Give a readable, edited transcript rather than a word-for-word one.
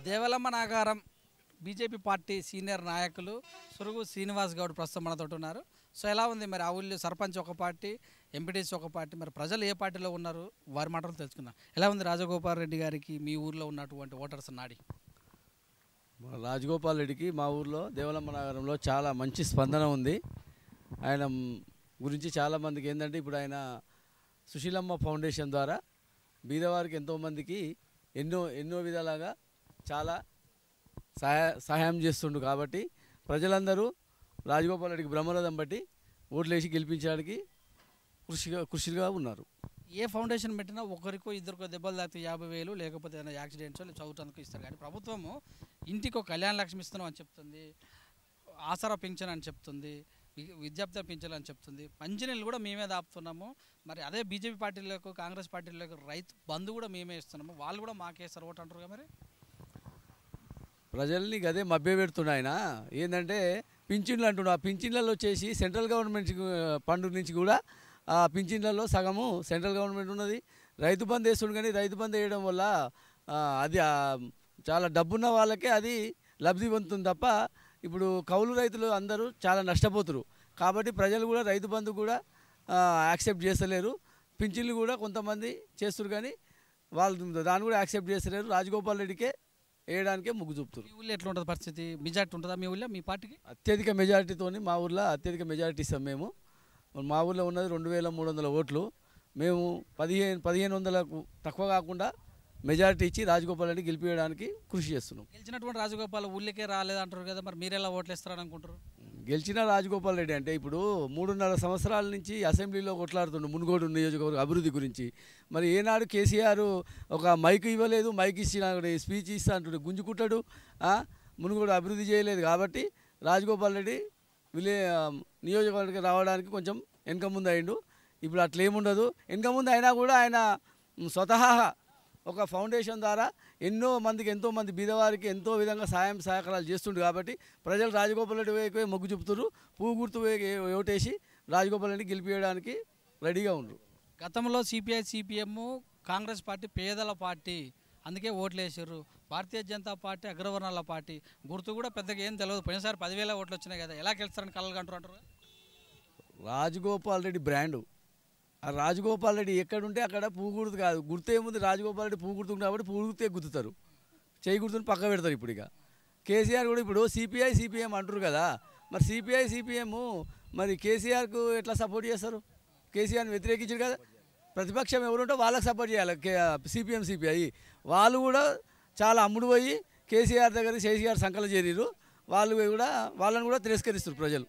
Devalamma Nagaram BJP party senior నాయకులు సురుగు శ్రీనివాస్ గౌడ్ ప్రస్తుతం మనతో ఉన్నారు. సో ఎలా ఉంది మరి ఆ ఊళ్ళో సర్పంచ్ ఒక పార్టీ, ఎంపీటీసీ ఒక పార్టీ, మరి ప్రజలు ఏ పార్టీలో ఉన్నారు వారి మాటలు తెలుసుకుందాం. ఎలా ఉంది రాజగోపాల్ రెడ్డి గారికి మీ ఊర్లో ఉన్నటువంటి ఓటర్స్ నాడి? రాజగోపాల్ రెడ్డికి మా ఊర్లో దేవలమ్మ నగరంలో చాలా మంచి స్పందన ఉంది. ఆయన గురించి చాలామందికి ఏంటంటే ఇప్పుడు ఆయన సుశీలమ్మ ఫౌండేషన్ ద్వారా బీదవారికి ఎంతోమందికి ఎన్నో విధాలుగా చాలా సహాయం చేస్తుండు. కాబట్టి ప్రజలందరూ రాజగోపాల్ రెడ్డికి బ్రహ్మరథం బట్టి ఓట్లేసి గెలిపించడానికి కృషిగా ఉన్నారు. ఏ ఫౌండేషన్ పెట్టినా ఒకరికో ఇద్దరికో దెబ్బలు తాకితే 50,000 లేకపోతే ఏదైనా యాక్సిడెంట్స్ చదువుతానికి ఇస్తారు. కానీ ప్రభుత్వము ఇంటికి ఒక కళ్యాణ లక్ష్మి ఇస్తున్నాం అని చెప్తుంది, ఆసరా పింఛన్ అని చెప్తుంది, విద్యార్థి పింఛన్ అని చెప్తుంది, మంచినీళ్ళు కూడా మేమే దాపుతున్నాము. మరి అదే బీజేపీ పార్టీలకు కాంగ్రెస్ పార్టీలకు రైతు బంధు కూడా మేమే ఇస్తున్నాము, వాళ్ళు కూడా మాకేస్తారు ఓటు అంటారు కదా. మరి ప్రజల్ని గదే మభ్య పెడుతున్నా ఆయన ఏంటంటే పింఛన్లు అంటున్నా. ఆ పింఛన్లలో వచ్చేసి సెంట్రల్ గవర్నమెంట్ ఫండ్ నుంచి కూడా ఆ పింఛన్లలో సగము సెంట్రల్ గవర్నమెంట్ ఉన్నది. రైతు బంధు వేస్తుండు, కానీ రైతు బంధు వేయడం వల్ల అది చాలా డబ్బున్న వాళ్ళకే అది లబ్ధి పొందుతుంది తప్ప ఇప్పుడు కౌలు రైతులు అందరూ చాలా నష్టపోతున్నారు. కాబట్టి ప్రజలు కూడా రైతు బంధు కూడా యాక్సెప్ట్ చేస్తలేరు. పింఛన్లు కూడా కొంతమంది చేస్తున్నారు, కానీ వాళ్ళు దాన్ని కూడా యాక్సెప్ట్ చేస్తలేరు. రాజగోపాల్ రెడ్డికే వేయడానికే మొగ్గు చూపుతారు. మీ ఊళ్ళో ఎట్లా ఉంటుంది పరిస్థితి? మెజార్టీ ఉంటుందా మీ ఊళ్ళో మీ పార్టీకి? అత్యధిక మెజారిటీతో మా ఊళ్ళో అత్యధిక మెజారిటీ ఇస్తాం మేము. మా ఊళ్ళో ఉన్నది 2,300 ఓట్లు. మేము 1,500కు తక్కువ కాకుండా మెజారిటీ ఇచ్చి రాజగోపాల్ రెడ్డి గెలిపించడానికి కృషి చేస్తున్నాం. గెలిచినటువంటి రాజగోపాల్ ఊళ్ళకే రాలేదంటారు కదా, మరి మీరు ఎలా ఓట్లు ఇస్తారని అనుకుంటారు? గెలిచిన రాజగోపాల్ రెడ్డి అంటే ఇప్పుడు 3.5 సంవత్సరాల నుంచి అసెంబ్లీలో కొట్లాడుతుండు మునుగోడు నియోజకవర్గ అభివృద్ధి గురించి. మరి ఏనాడు కేసీఆర్ ఒక మైక్ ఇవ్వలేదు, మైక్ ఇచ్చిన స్పీచ్ ఇస్తా అంటుండే గుంజుకుంటాడు. మునుగోడు అభివృద్ధి చేయలేదు. కాబట్టి రాజగోపాల్ రెడ్డి నియోజకవర్గం రావడానికి కొంచెం వెనక ముందు అయిండు. ఇప్పుడు అట్లేముండదు. వెనక ముందు అయినా కూడా ఆయన స్వతహా ఒక ఫౌండేషన్ ద్వారా ఎంతోమంది బీదవారికి ఎంతో విధంగా సహకారాలు చేస్తుండు. కాబట్టి ప్రజలు రాజగోపాల్ రెడ్డి వైపు మొగ్గు చూపుతారు. పువ్వు గుర్తు ఓటేసి రాజగోపాల్ రెడ్డి గెలిపించడానికి రెడీగా ఉండరు. గతంలో సిపిఐ సిపిఎం కాంగ్రెస్ పార్టీ పేదల పార్టీ, అందుకే ఓట్లు వేసారు. భారతీయ జనతా పార్టీ అగ్రవర్ణాల పార్టీ, గుర్తు కూడా పెద్దగా ఏం తెలియదు. పోయినసారి 10,000 ఓట్లు వచ్చినాయి కదా, ఎలా గెలుస్తారని కలలు అంటారు? రాజగోపాల్ రెడ్డి బ్రాండు. ఆ రాజగోపాల్ రెడ్డి ఎక్కడుంటే అక్కడ పువ్వు గుర్తు కాదు, గుర్తు ఏముంది. రాజగోపాల్ రెడ్డి పువ్వు గుర్తుంది కాబట్టి పువ్వు గుర్తే గుర్తుతారు, చేయి గుర్తుని పక్క పెడతారు. ఇప్పుడు ఇక కేసీఆర్ కూడా ఇప్పుడు సిపిఐ సిపిఎం అంటారు కదా, మరి సిపిఐ సిపిఎం మరి కేసీఆర్కు ఎట్లా సపోర్ట్ చేస్తారు? కేసీఆర్ని వ్యతిరేకించారు కదా. ప్రతిపక్షం ఎవరుంటో వాళ్ళకి సపోర్ట్ చేయాలి. సిపిఎం సిపిఐ వాళ్ళు కూడా చాలా అమ్ముడు పోయి కేసీఆర్ దగ్గర కేసీఆర్ సంకల చేరిరు. వాళ్ళని కూడా తిరస్కరిస్తారు ప్రజలు.